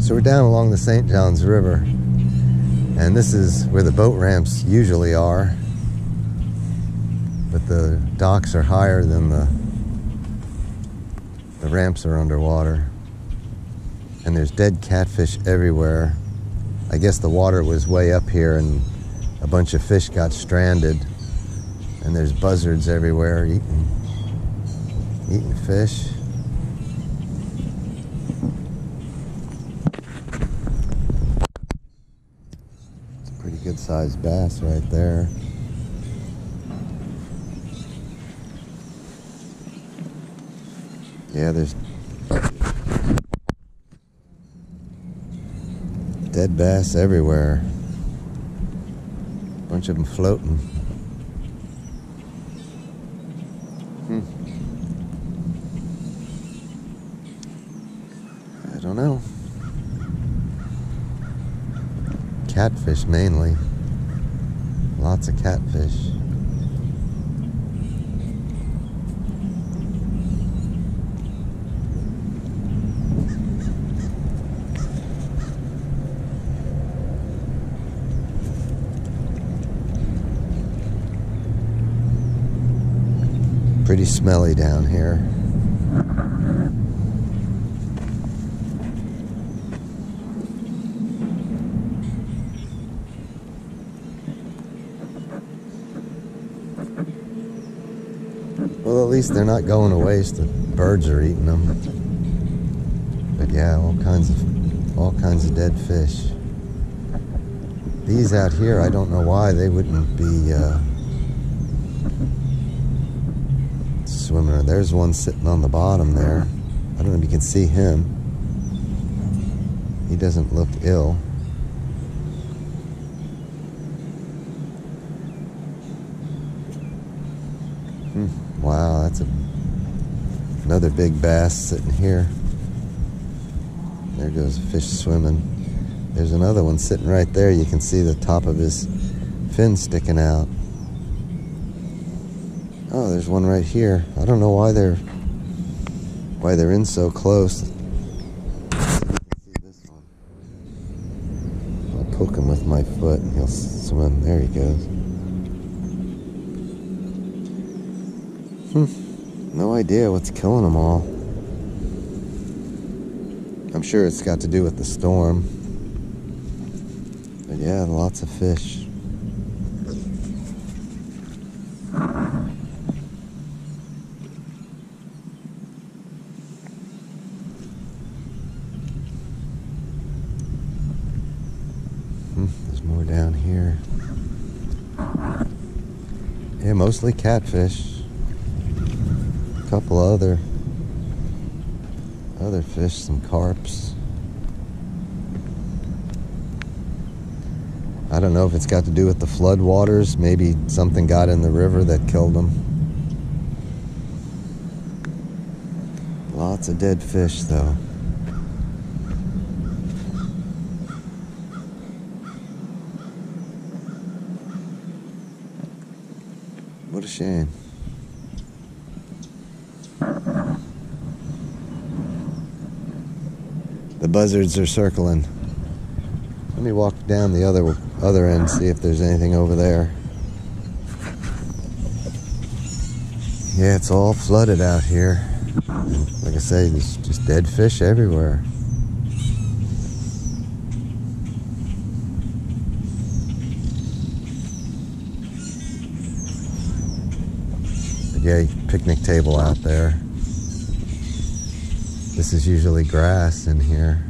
So we're down along the St. Johns River, and this is where the boat ramps usually are, but the docks are higher than the ramps are underwater, and there's dead catfish everywhere. I guess the water was way up here and a bunch of fish got stranded, and there's buzzards everywhere eating fish. It's a pretty good sized bass right there. Yeah, there's dead bass everywhere. Bunch of them floating. I don't know. Catfish mainly. Lots of catfish. Pretty smelly down here. Well, at least they're not going to waste. The birds are eating them. But yeah, all kinds of dead fish. These out here, I don't know why they wouldn't be swimming. There's one sitting on the bottom there. I don't know if you can see him. He doesn't look ill. Wow, that's another big bass sitting here. There goes a fish swimming. There's another one sitting right there. You can see the top of his fin sticking out. Oh, there's one right here. I don't know why they're in so close. See this one. I'll poke him with my foot and he'll swim. There he goes. No idea what's killing them all. I'm sure it's got to do with the storm. But yeah, lots of fish. There's more down here. Yeah, mostly catfish. A couple other fish, some carps. I don't know if it's got to do with the flood waters. Maybe something got in the river that killed them. Lots of dead fish, though. What a shame. The buzzards are circling. Let me walk down the other end, see if there's anything over there. Yeah, it's all flooded out here. And like I say, there's just dead fish everywhere. But yeah, picnic table out there. This is usually grass in here.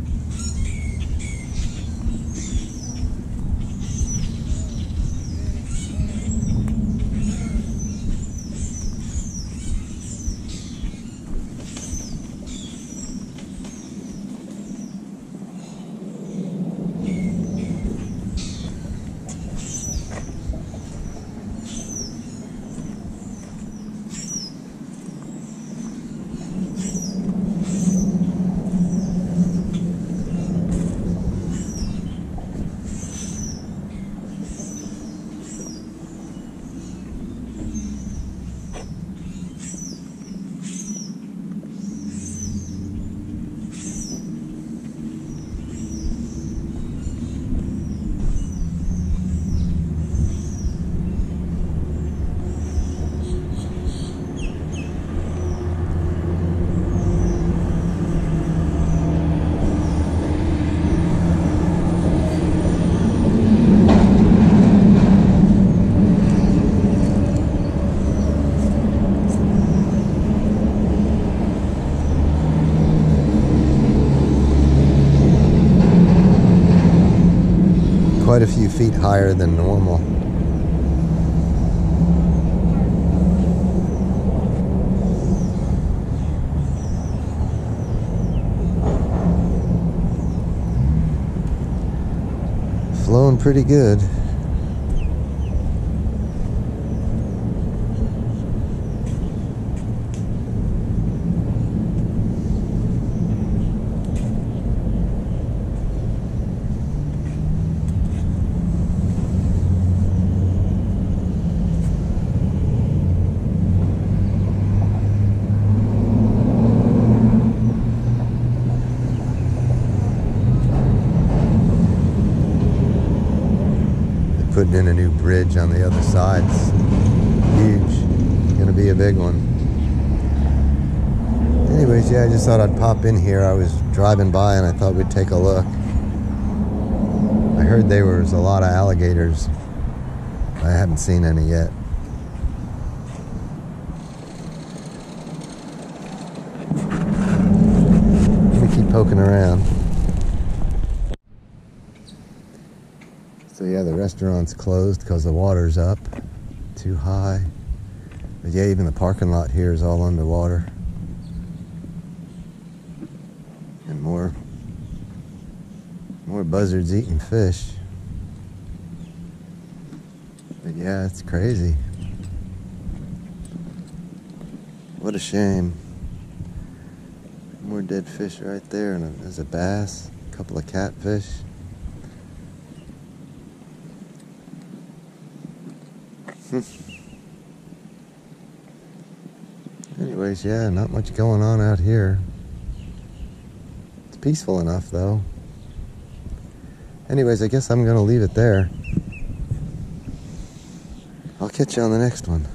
quite a few feet higher than normal. Flowing pretty good. Putting in a new bridge on the other side. It's huge. Gonna be a big one. Anyways, yeah, I just thought I'd pop in here. I was driving by and I thought we'd take a look. I heard there was a lot of alligators. I haven't seen any yet. Let me keep poking around. So yeah, the restaurant's closed because the water's up too high. But yeah, even the parking lot here is all underwater. And more buzzards eating fish. But yeah, it's crazy. What a shame. More dead fish right there, and there's a bass, a couple of catfish. Anyways, yeah, not much going on out here. It's peaceful enough, though. Anyways, I guess I'm gonna leave it there. I'll catch you on the next one.